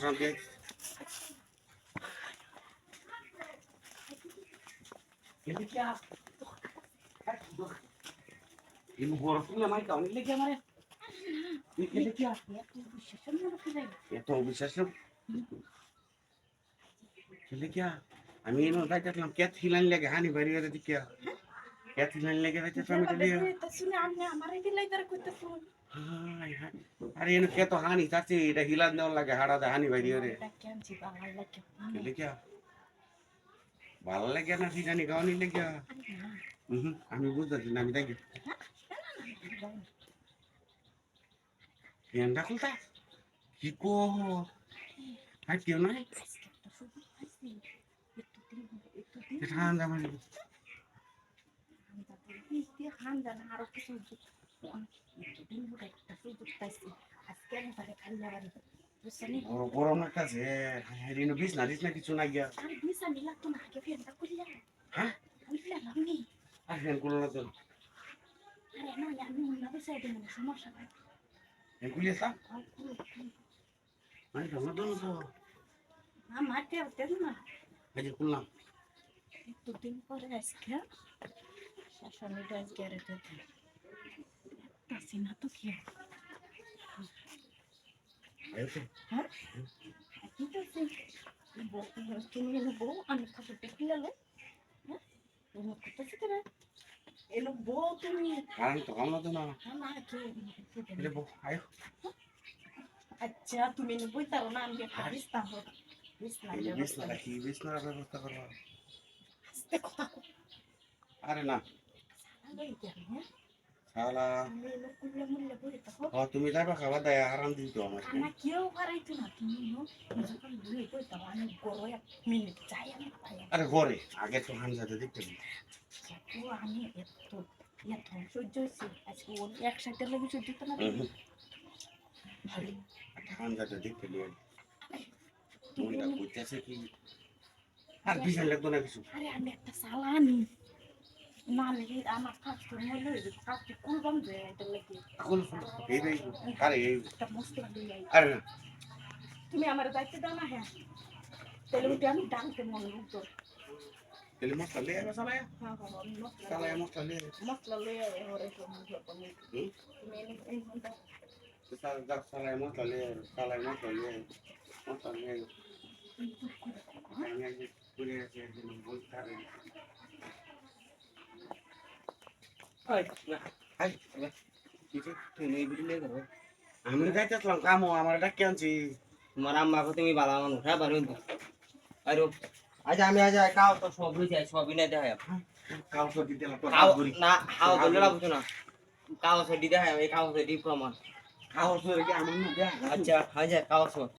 শান্তি ini borosnya mai kau ni lagi amare ini क्या itu bisa sih ini क्या আমি এনো যাইতাম ক্যাট হিলান লাগে হানি বাড়ি করে দিকে ক্যাট হিলান লাগে যাইতাম আমি চলি তো শুনে আপনি আমারে দিলাই তার কইতাছো হাই হাই আরে এনো কে তো হানি চাচি এটা হিলান দেওয়ার লাগে হাড়া দা হানি বাড়ি করে কেন জি বাংলা লাগে ini क्या ভালো লাগে না ফিজানি গাওনি লাগে আমি বুঝতেছি না আমি দেখি ফ্যানটা খুলতা কি কো আর কেউ নাই ঠান্ডা মানে খান জানা আরো কিছু দিন ধরে একটা সুযোগ পাইছি আজকে আমি তারে খালি যাবারি বুঝছনি গরম লাগতাছে রিনো বিছ না কিছু না গিয়া আরে বিছা নিলা তো না আগে ফ্যানটা খুললা হ্যাঁ খুললা আমি আর ফ্যান খুললো না তো আরে না আমি না বিছাই দেব না সমস্যা নাই ফ্যান খুলিয়ে সা আমি ধমা দোনো তো না মাঠে উঠতে না আজ খুললাম একটু দিন পরে আজকে শাশুড়িটা আজকে আর এটা না তো কি হ্যাঁ ঠিক আছে তুমি বউ আমি খাবার দেখিলালে হ্যাঁ তুমি কোথায় থেকে এলো বউ তুমি কারণ তো কামলা তো না না কি এলে বউ আয় আচ্ছা তুমি বই তাও না আমি খাবিস্তা হোক বিছনা ব্যবস্থা করবা আস্তে কথা আরে না আগে কেন হ্যাঁ শালা আমি কুল্লা মুল্লা বই তাও ও তুমি যাবা খাবার দেয় আরাম দিই তো আমার না কেউ হারাইতো না তুমি যখন বই বই তাও আমি গরো এক মিনিট যাই আমি পাই আরে ঘরে আগে তো হামজাতে দেখতে তো আমি এত সহ্য হয়েছি আজকে ওর একসাথে লাগে সহ্য তো না হামজাতে দেখতে নিয়ে তুমি না কইতেছে কি আর বিছান লাগতো না কিছু আরে আমি একটা সালানি না লাগে আমার কাজ করে মনে হইবে কাজ করবাম যে এটা লাগে এখন এই রে আরে এই একটা মশলা দিয়ে আরে না তুমি আমার দায়িত্ব দাও না হ্যাঁ তাহলে ওটা আমি ডালতে মনে হতো তেলে মশলা লে আর সালায়া হ্যাঁ হ্যাঁ আমি সালায়া মশলা লে মশলা লয়ে ওরে তো মনে হতো তুমি এই মনটা সালায়া মশলা লে সালায়া মশলা লে আমি পুরে আছে বলতে পারি আমি যাইতেছিলাম কামো আমার এটা কেনছি তোমার আম্মাকে তুমি বালা মানুষ হ্যাঁ পারবেন তো আর আজ আমি আজ কাও তো সবই যাই সবই না দেখায় কাউ তো দিতে না কাও না হাও বলে না বুঝো না কাও সে দিতে হয় এই কাও সে দি প্রমাণ কাউ তো রেখে আমার না দেয়া আচ্ছা হাই যায় কাও